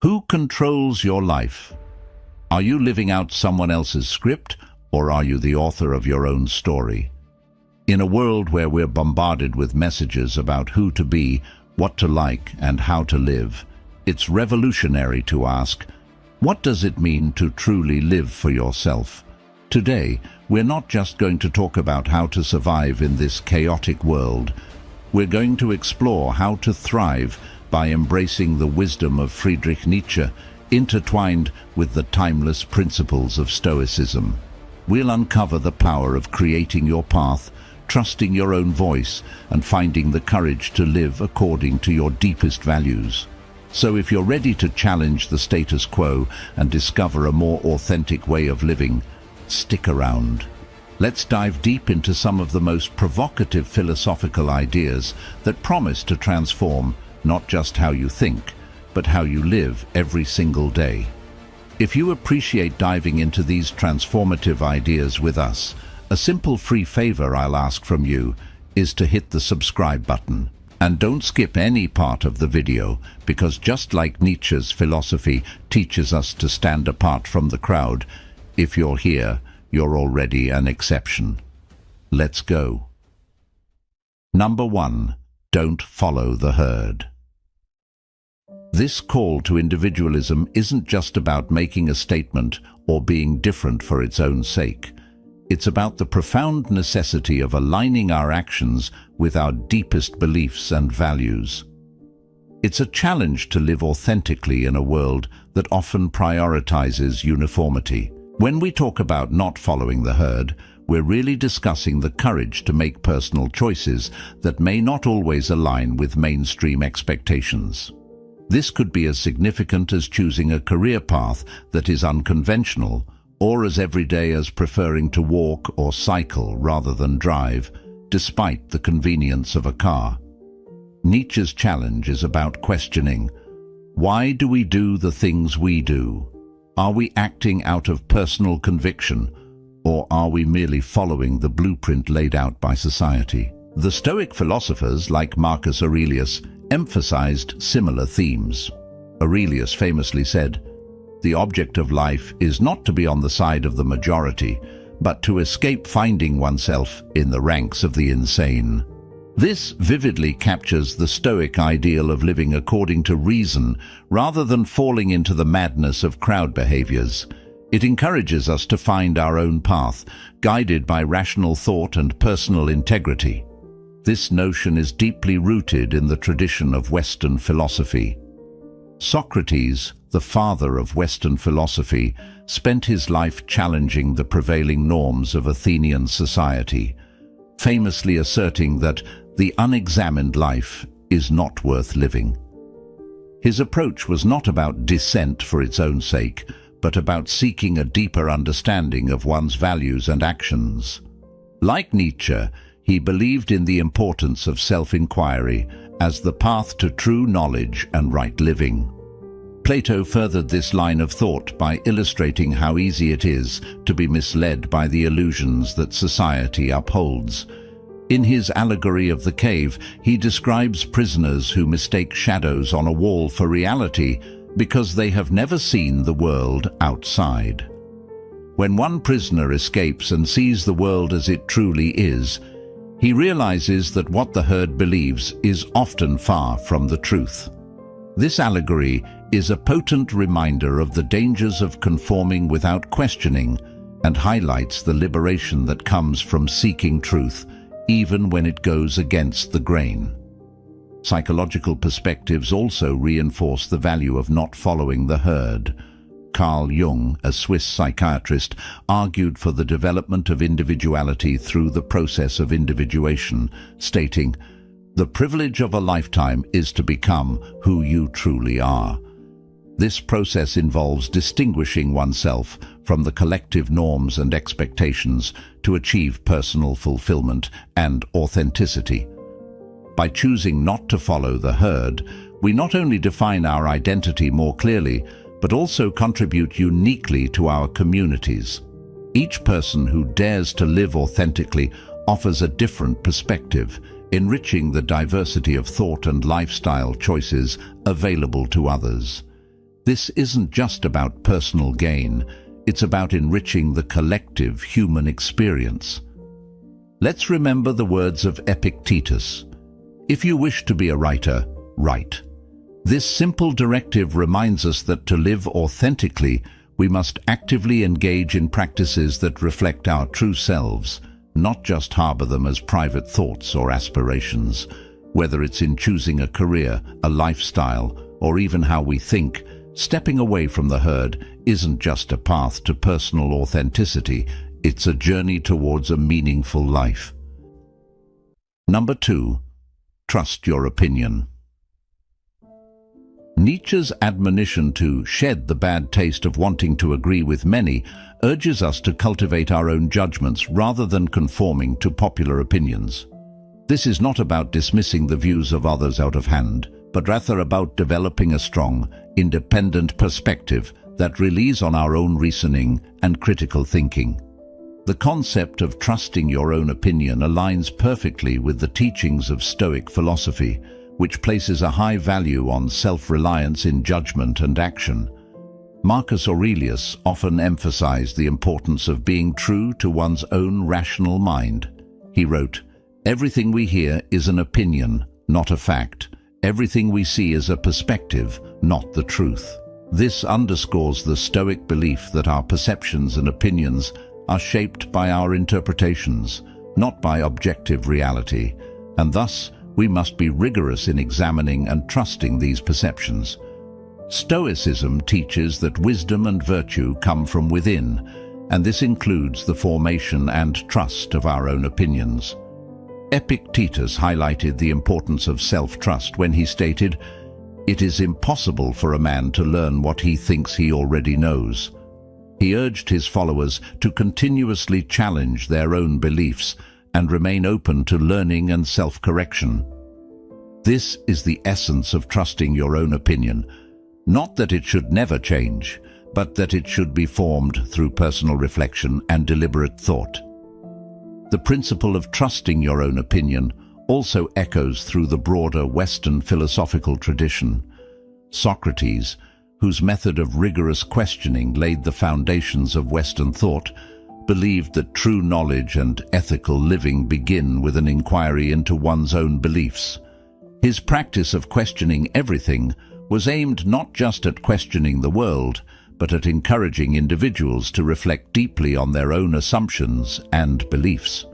Who controls your life? Are you living out someone else's script, or are you the author of your own story? In a world where we're bombarded with messages about who to be, what to like, and how to live, it's revolutionary to ask, what does it mean to truly live for yourself? Today, we're not just going to talk about how to survive in this chaotic world. We're going to explore how to thrive by embracing the wisdom of Friedrich Nietzsche, intertwined with the timeless principles of Stoicism. We'll uncover the power of creating your path, trusting your own voice, and finding the courage to live according to your deepest values. So if you're ready to challenge the status quo and discover a more authentic way of living, stick around. Let's dive deep into some of the most provocative philosophical ideas that promise to transform not just how you think, but how you live every single day. If you appreciate diving into these transformative ideas with us, a simple free favor I'll ask from you is to hit the subscribe button. And don't skip any part of the video, because just like Nietzsche's philosophy teaches us to stand apart from the crowd, if you're here, you're already an exception. Let's go. Number 1. Don't follow the herd. This call to individualism isn't just about making a statement or being different for its own sake. It's about the profound necessity of aligning our actions with our deepest beliefs and values. It's a challenge to live authentically in a world that often prioritizes uniformity. When we talk about not following the herd, we're really discussing the courage to make personal choices that may not always align with mainstream expectations. This could be as significant as choosing a career path that is unconventional, or as everyday as preferring to walk or cycle rather than drive, despite the convenience of a car. Nietzsche's challenge is about questioning, why do we do the things we do? Are we acting out of personal conviction, or are we merely following the blueprint laid out by society? The Stoic philosophers, like Marcus Aurelius, emphasized similar themes. Aurelius famously said, "The object of life is not to be on the side of the majority, but to escape finding oneself in the ranks of the insane." This vividly captures the Stoic ideal of living according to reason rather than falling into the madness of crowd behaviors. It encourages us to find our own path, guided by rational thought and personal integrity. This notion is deeply rooted in the tradition of Western philosophy. Socrates, the father of Western philosophy, spent his life challenging the prevailing norms of Athenian society, famously asserting that the unexamined life is not worth living. His approach was not about dissent for its own sake, but about seeking a deeper understanding of one's values and actions. Like Nietzsche, he believed in the importance of self-inquiry as the path to true knowledge and right living. Plato furthered this line of thought by illustrating how easy it is to be misled by the illusions that society upholds. In his allegory of the cave, he describes prisoners who mistake shadows on a wall for reality because they have never seen the world outside. When one prisoner escapes and sees the world as it truly is, he realizes that what the herd believes is often far from the truth. This allegory is a potent reminder of the dangers of conforming without questioning and highlights the liberation that comes from seeking truth, even when it goes against the grain. Psychological perspectives also reinforce the value of not following the herd. Carl Jung, a Swiss psychiatrist, argued for the development of individuality through the process of individuation, stating, "The privilege of a lifetime is to become who you truly are." This process involves distinguishing oneself from the collective norms and expectations to achieve personal fulfillment and authenticity. By choosing not to follow the herd, we not only define our identity more clearly, but also contribute uniquely to our communities. Each person who dares to live authentically offers a different perspective, enriching the diversity of thought and lifestyle choices available to others. This isn't just about personal gain, it's about enriching the collective human experience. Let's remember the words of Epictetus. If you wish to be a writer, write. This simple directive reminds us that to live authentically, we must actively engage in practices that reflect our true selves, not just harbor them as private thoughts or aspirations. Whether it's in choosing a career, a lifestyle, or even how we think, stepping away from the herd isn't just a path to personal authenticity, it's a journey towards a meaningful life. Number 2. Trust your opinion. Nietzsche's admonition to shed the bad taste of wanting to agree with many urges us to cultivate our own judgments rather than conforming to popular opinions. This is not about dismissing the views of others out of hand, but rather about developing a strong, independent perspective that relies on our own reasoning and critical thinking. The concept of trusting your own opinion aligns perfectly with the teachings of Stoic philosophy, which places a high value on self-reliance in judgment and action. Marcus Aurelius often emphasized the importance of being true to one's own rational mind. He wrote, "Everything we hear is an opinion, not a fact. Everything we see is a perspective, not the truth." This underscores the Stoic belief that our perceptions and opinions are shaped by our interpretations, not by objective reality, and thus we must be rigorous in examining and trusting these perceptions. Stoicism teaches that wisdom and virtue come from within, and this includes the formation and trust of our own opinions. Epictetus highlighted the importance of self-trust when he stated, "It is impossible for a man to learn what he thinks he already knows." He urged his followers to continuously challenge their own beliefs and remain open to learning and self-correction. This is the essence of trusting your own opinion, not that it should never change, but that it should be formed through personal reflection and deliberate thought. The principle of trusting your own opinion also echoes through the broader Western philosophical tradition. Socrates, whose method of rigorous questioning laid the foundations of Western thought, believed that true knowledge and ethical living begin with an inquiry into one's own beliefs. His practice of questioning everything was aimed not just at questioning the world, but at encouraging individuals to reflect deeply on their own assumptions and beliefs.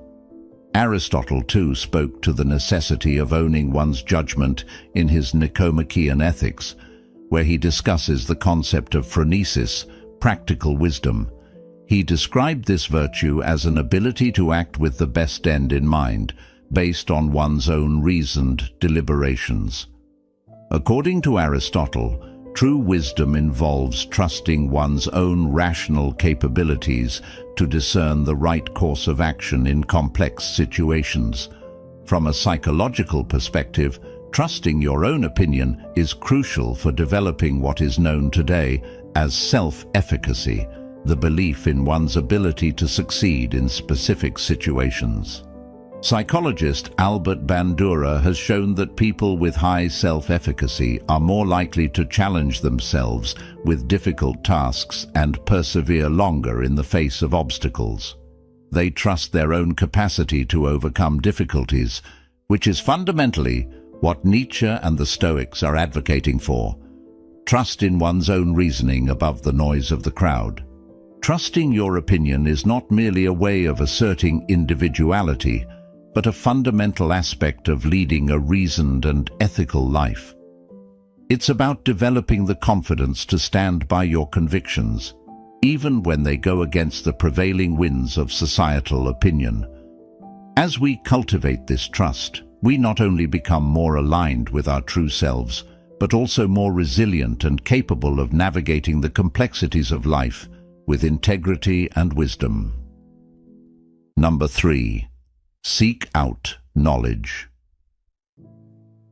Aristotle, too, spoke to the necessity of owning one's judgment in his Nicomachean Ethics, where he discusses the concept of phronesis, practical wisdom. He described this virtue as an ability to act with the best end in mind, based on one's own reasoned deliberations. According to Aristotle, true wisdom involves trusting one's own rational capabilities to discern the right course of action in complex situations. From a psychological perspective, trusting your own opinion is crucial for developing what is known today as self-efficacy, the belief in one's ability to succeed in specific situations. Psychologist Albert Bandura has shown that people with high self-efficacy are more likely to challenge themselves with difficult tasks and persevere longer in the face of obstacles. They trust their own capacity to overcome difficulties, which is fundamentally what Nietzsche and the Stoics are advocating for. Trust in one's own reasoning above the noise of the crowd. Trusting your opinion is not merely a way of asserting individuality, but a fundamental aspect of leading a reasoned and ethical life. It's about developing the confidence to stand by your convictions, even when they go against the prevailing winds of societal opinion. As we cultivate this trust, we not only become more aligned with our true selves, but also more resilient and capable of navigating the complexities of life with integrity and wisdom. Number 3. Seek out knowledge.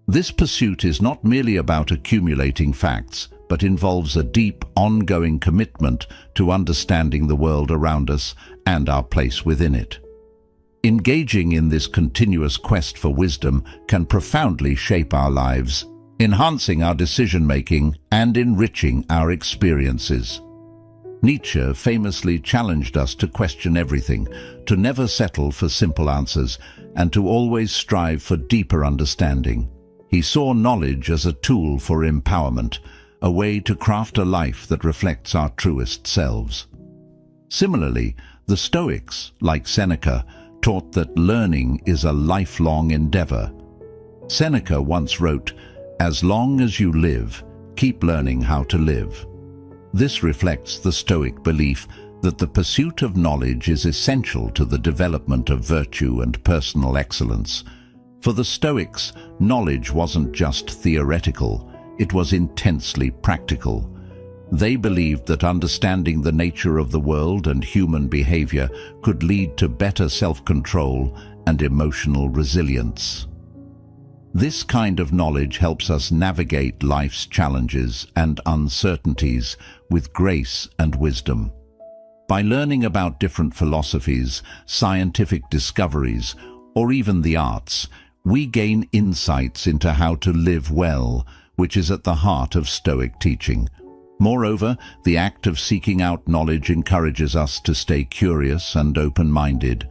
This pursuit is not merely about accumulating facts, but involves a deep, ongoing commitment to understanding the world around us and our place within it. Engaging in this continuous quest for wisdom can profoundly shape our lives enhancing our decision-making and enriching our experiences. Nietzsche famously challenged us to question everything, to never settle for simple answers, and to always strive for deeper understanding. He saw knowledge as a tool for empowerment, a way to craft a life that reflects our truest selves. Similarly, the Stoics, like Seneca, taught that learning is a lifelong endeavor. Seneca once wrote, "As long as you live, keep learning how to live." This reflects the Stoic belief that the pursuit of knowledge is essential to the development of virtue and personal excellence. For the Stoics, knowledge wasn't just theoretical, it was intensely practical. They believed that understanding the nature of the world and human behavior could lead to better self-control and emotional resilience. This kind of knowledge helps us navigate life's challenges and uncertainties with grace and wisdom. By learning about different philosophies, scientific discoveries, or even the arts, we gain insights into how to live well, which is at the heart of Stoic teaching. Moreover, the act of seeking out knowledge encourages us to stay curious and open-minded.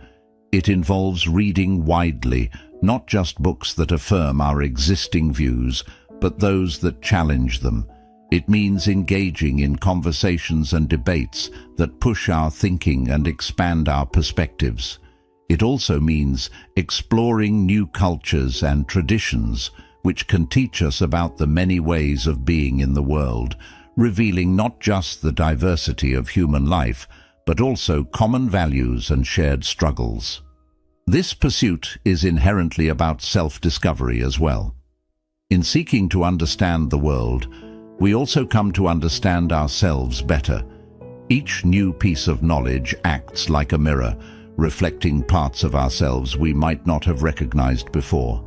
It involves reading widely, not just books that affirm our existing views, but those that challenge them. It means engaging in conversations and debates that push our thinking and expand our perspectives. It also means exploring new cultures and traditions, which can teach us about the many ways of being in the world, revealing not just the diversity of human life, but also common values and shared struggles. This pursuit is inherently about self-discovery as well. In seeking to understand the world, we also come to understand ourselves better. Each new piece of knowledge acts like a mirror, reflecting parts of ourselves we might not have recognized before.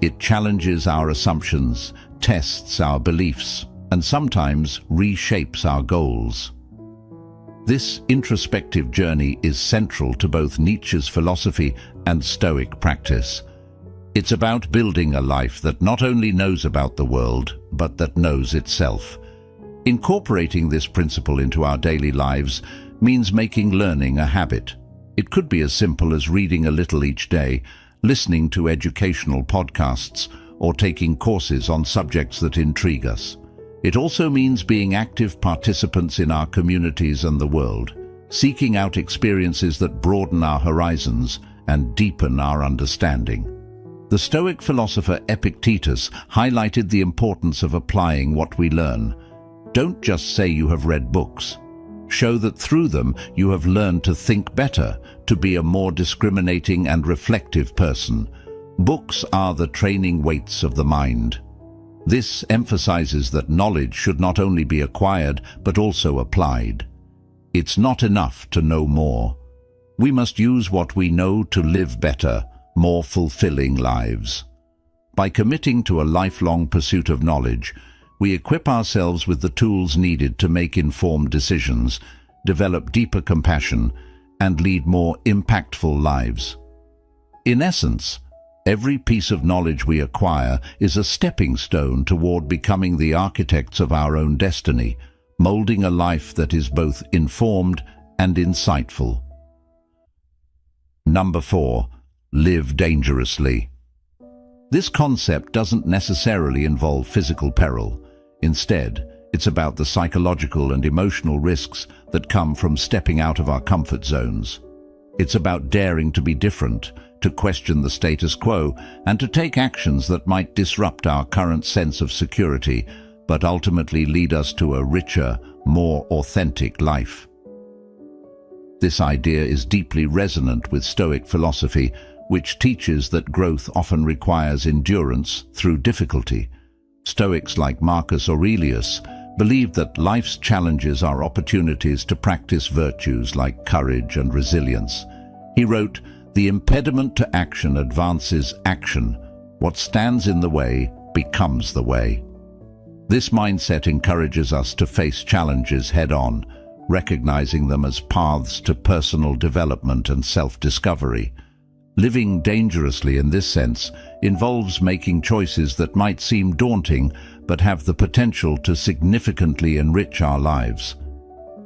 It challenges our assumptions, tests our beliefs, and sometimes reshapes our goals. This introspective journey is central to both Nietzsche's philosophy and Stoic practice. It's about building a life that not only knows about the world, but that knows itself. Incorporating this principle into our daily lives means making learning a habit. It could be as simple as reading a little each day, listening to educational podcasts, or taking courses on subjects that intrigue us. It also means being active participants in our communities and the world, seeking out experiences that broaden our horizons and deepen our understanding. The Stoic philosopher Epictetus highlighted the importance of applying what we learn. Don't just say you have read books. Show that through them you have learned to think better, to be a more discriminating and reflective person. Books are the training weights of the mind. This emphasizes that knowledge should not only be acquired, but also applied. It's not enough to know more. We must use what we know to live better, more fulfilling lives. By committing to a lifelong pursuit of knowledge, we equip ourselves with the tools needed to make informed decisions, develop deeper compassion, and lead more impactful lives. In essence, every piece of knowledge we acquire is a stepping stone toward becoming the architects of our own destiny, molding a life that is both informed and insightful. Number 4. Live dangerously. This concept doesn't necessarily involve physical peril. Instead, it's about the psychological and emotional risks that come from stepping out of our comfort zones. It's about daring to be different, to question the status quo, and to take actions that might disrupt our current sense of security, but ultimately lead us to a richer, more authentic life. This idea is deeply resonant with Stoic philosophy, which teaches that growth often requires endurance through difficulty. Stoics like Marcus Aurelius believed that life's challenges are opportunities to practice virtues like courage and resilience. He wrote, "The impediment to action advances action. What stands in the way becomes the way." This mindset encourages us to face challenges head-on, recognizing them as paths to personal development and self-discovery. Living dangerously in this sense involves making choices that might seem daunting but have the potential to significantly enrich our lives.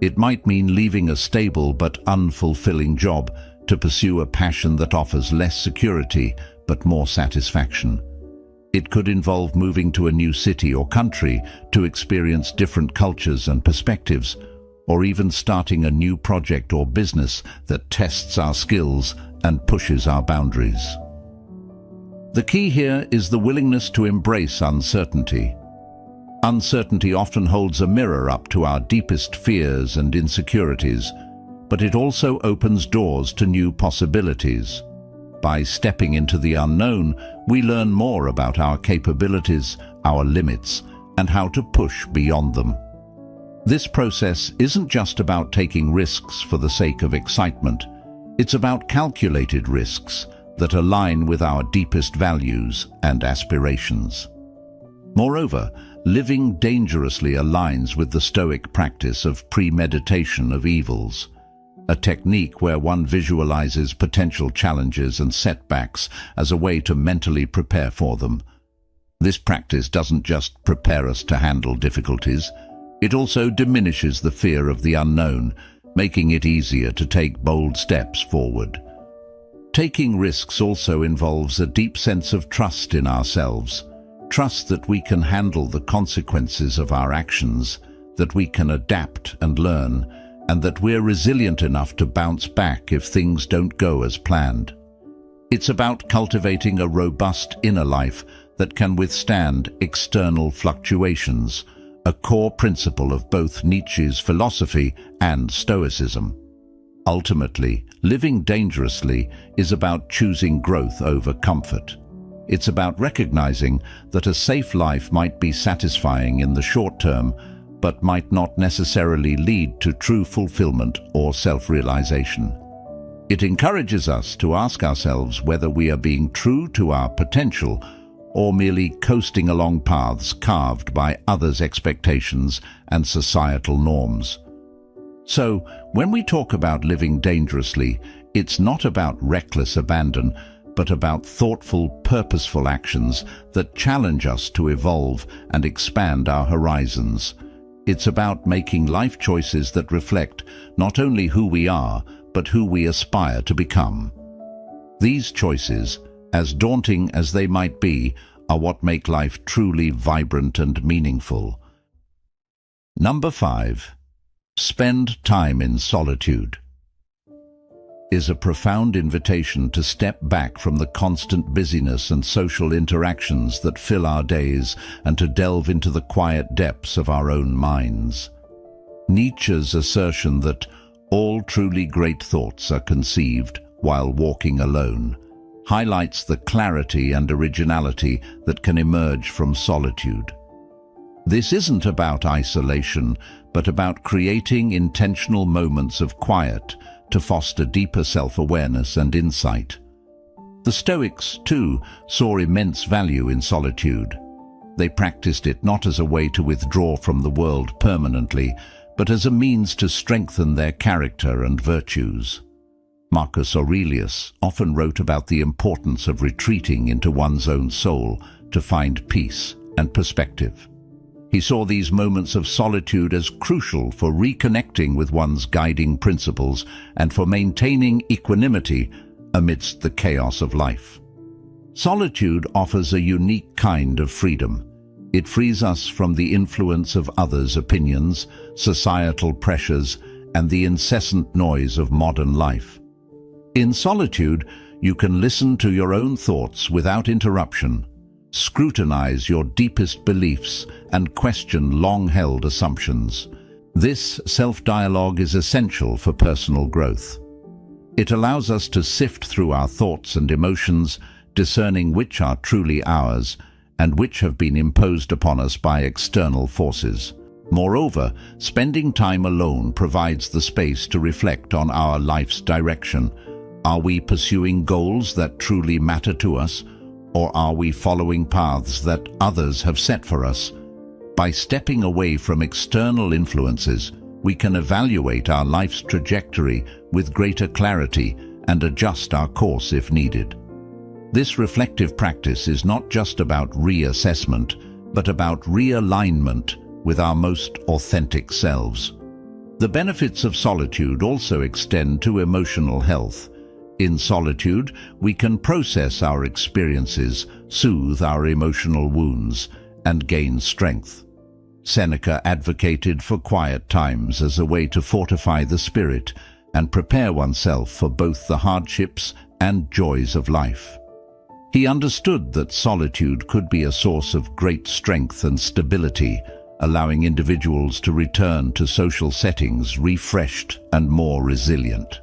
It might mean leaving a stable but unfulfilling job to pursue a passion that offers less security but more satisfaction. It could involve moving to a new city or country to experience different cultures and perspectives, or even starting a new project or business that tests our skills and pushes our boundaries. The key here is the willingness to embrace uncertainty. Uncertainty often holds a mirror up to our deepest fears and insecurities, but it also opens doors to new possibilities. By stepping into the unknown, we learn more about our capabilities, our limits, and how to push beyond them. This process isn't just about taking risks for the sake of excitement. It's about calculated risks that align with our deepest values and aspirations. Moreover, living dangerously aligns with the Stoic practice of premeditation of evils, a technique where one visualizes potential challenges and setbacks as a way to mentally prepare for them. This practice doesn't just prepare us to handle difficulties, it also diminishes the fear of the unknown, making it easier to take bold steps forward. Taking risks also involves a deep sense of trust in ourselves, trust that we can handle the consequences of our actions, that we can adapt and learn, and that we're resilient enough to bounce back if things don't go as planned. It's about cultivating a robust inner life that can withstand external fluctuations, a core principle of both Nietzsche's philosophy and Stoicism. Ultimately, living dangerously is about choosing growth over comfort. It's about recognizing that a safe life might be satisfying in the short term, but might not necessarily lead to true fulfillment or self-realization. It encourages us to ask ourselves whether we are being true to our potential or merely coasting along paths carved by others' expectations and societal norms. So, when we talk about living dangerously, it's not about reckless abandon, but about thoughtful, purposeful actions that challenge us to evolve and expand our horizons. It's about making life choices that reflect not only who we are, but who we aspire to become. These choices, as daunting as they might be, are what make life truly vibrant and meaningful. Number 5. Spend time in solitude is a profound invitation to step back from the constant busyness and social interactions that fill our days and to delve into the quiet depths of our own minds. Nietzsche's assertion that all truly great thoughts are conceived while walking alone highlights the clarity and originality that can emerge from solitude. This isn't about isolation, but about creating intentional moments of quiet to foster deeper self-awareness and insight. The Stoics, too, saw immense value in solitude. They practiced it not as a way to withdraw from the world permanently, but as a means to strengthen their character and virtues. Marcus Aurelius often wrote about the importance of retreating into one's own soul to find peace and perspective. He saw these moments of solitude as crucial for reconnecting with one's guiding principles and for maintaining equanimity amidst the chaos of life. Solitude offers a unique kind of freedom. It frees us from the influence of others' opinions, societal pressures, and the incessant noise of modern life. In solitude, you can listen to your own thoughts without interruption, scrutinize your deepest beliefs, and question long-held assumptions. This self-dialogue is essential for personal growth. It allows us to sift through our thoughts and emotions, discerning which are truly ours and which have been imposed upon us by external forces. Moreover, spending time alone provides the space to reflect on our life's direction. Are we pursuing goals that truly matter to us, or are we following paths that others have set for us? By stepping away from external influences, we can evaluate our life's trajectory with greater clarity and adjust our course if needed. This reflective practice is not just about reassessment, but about realignment with our most authentic selves. The benefits of solitude also extend to emotional health. In solitude, we can process our experiences, soothe our emotional wounds, and gain strength. Seneca advocated for quiet times as a way to fortify the spirit and prepare oneself for both the hardships and joys of life. He understood that solitude could be a source of great strength and stability, allowing individuals to return to social settings refreshed and more resilient.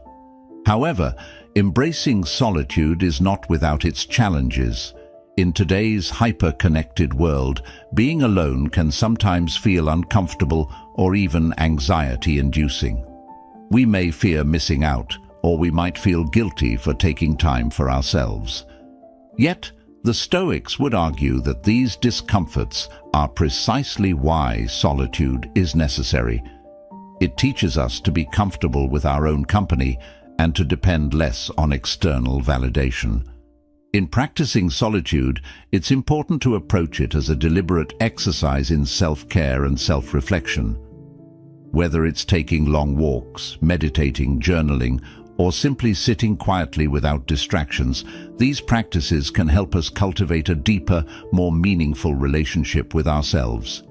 However, embracing solitude is not without its challenges. In today's hyper-connected world, being alone can sometimes feel uncomfortable or even anxiety-inducing. We may fear missing out, or we might feel guilty for taking time for ourselves. Yet, the Stoics would argue that these discomforts are precisely why solitude is necessary. It teaches us to be comfortable with our own company and to depend less on external validation. In practicing solitude, it's important to approach it as a deliberate exercise in self-care and self-reflection. Whether it's taking long walks, meditating, journaling, or simply sitting quietly without distractions, these practices can help us cultivate a deeper, more meaningful relationship with ourselves.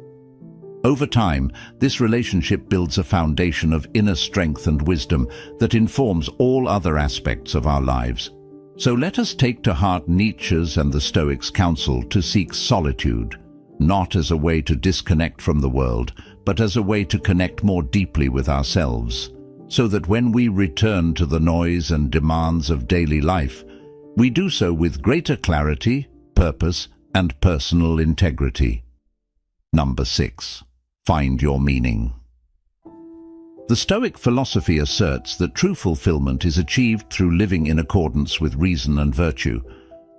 Over time, this relationship builds a foundation of inner strength and wisdom that informs all other aspects of our lives. So let us take to heart Nietzsche's and the Stoics' counsel to seek solitude, not as a way to disconnect from the world, but as a way to connect more deeply with ourselves, so that when we return to the noise and demands of daily life, we do so with greater clarity, purpose, and personal integrity. Number 6. Find your meaning. The Stoic philosophy asserts that true fulfillment is achieved through living in accordance with reason and virtue.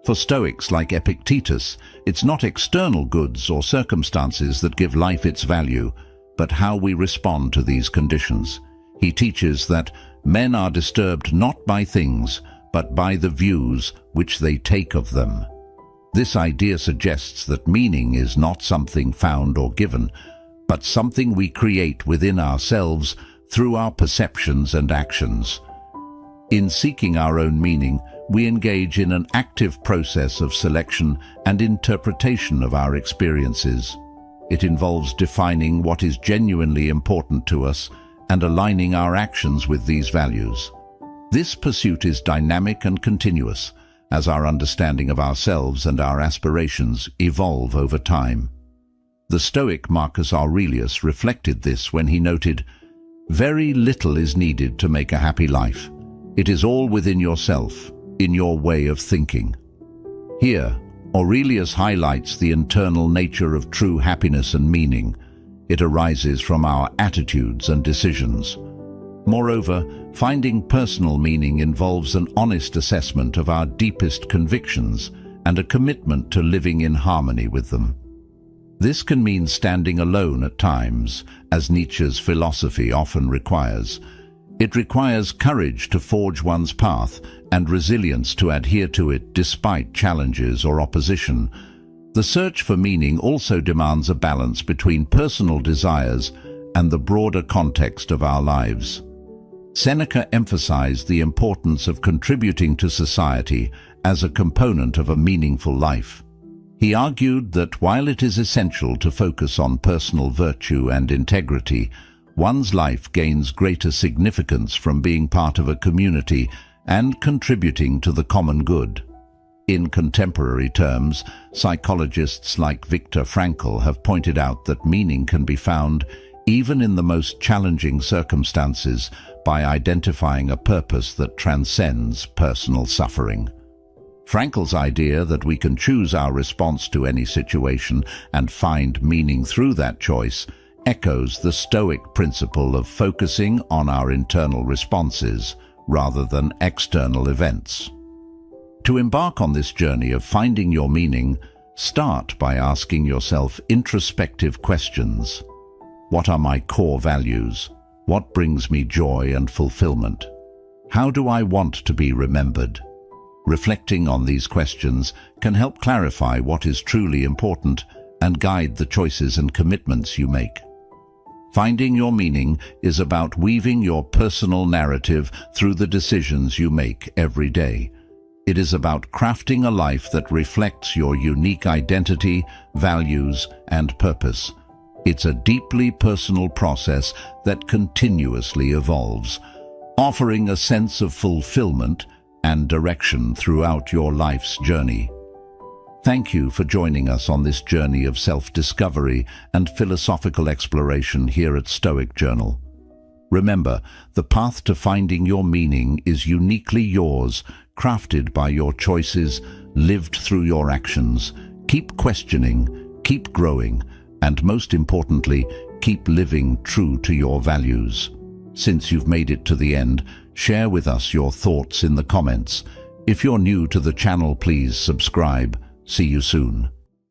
For Stoics like Epictetus, it's not external goods or circumstances that give life its value, but how we respond to these conditions. He teaches that men are disturbed not by things, but by the views which they take of them. This idea suggests that meaning is not something found or given, but something we create within ourselves through our perceptions and actions. In seeking our own meaning, we engage in an active process of selection and interpretation of our experiences. It involves defining what is genuinely important to us and aligning our actions with these values. This pursuit is dynamic and continuous, as our understanding of ourselves and our aspirations evolve over time. The Stoic Marcus Aurelius reflected this when he noted, "Very little is needed to make a happy life. It is all within yourself, in your way of thinking." Here, Aurelius highlights the internal nature of true happiness and meaning. It arises from our attitudes and decisions. Moreover, finding personal meaning involves an honest assessment of our deepest convictions and a commitment to living in harmony with them. This can mean standing alone at times, as Nietzsche's philosophy often requires. It requires courage to forge one's path and resilience to adhere to it despite challenges or opposition. The search for meaning also demands a balance between personal desires and the broader context of our lives. Seneca emphasized the importance of contributing to society as a component of a meaningful life. He argued that while it is essential to focus on personal virtue and integrity, one's life gains greater significance from being part of a community and contributing to the common good. In contemporary terms, psychologists like Viktor Frankl have pointed out that meaning can be found even in the most challenging circumstances by identifying a purpose that transcends personal suffering. Frankl's idea that we can choose our response to any situation and find meaning through that choice echoes the Stoic principle of focusing on our internal responses rather than external events. To embark on this journey of finding your meaning, start by asking yourself introspective questions. What are my core values? What brings me joy and fulfillment? How do I want to be remembered? Reflecting on these questions can help clarify what is truly important and guide the choices and commitments you make. Finding your meaning is about weaving your personal narrative through the decisions you make every day. It is about crafting a life that reflects your unique identity, values, and purpose. It's a deeply personal process that continuously evolves, offering a sense of fulfillment and direction throughout your life's journey. Thank you for joining us on this journey of self-discovery and philosophical exploration here at Stoic Journal. Remember, the path to finding your meaning is uniquely yours, crafted by your choices, lived through your actions. Keep questioning, keep growing, and most importantly, keep living true to your values. Since you've made it to the end, share with us your thoughts in the comments. If you're new to the channel, please subscribe. See you soon.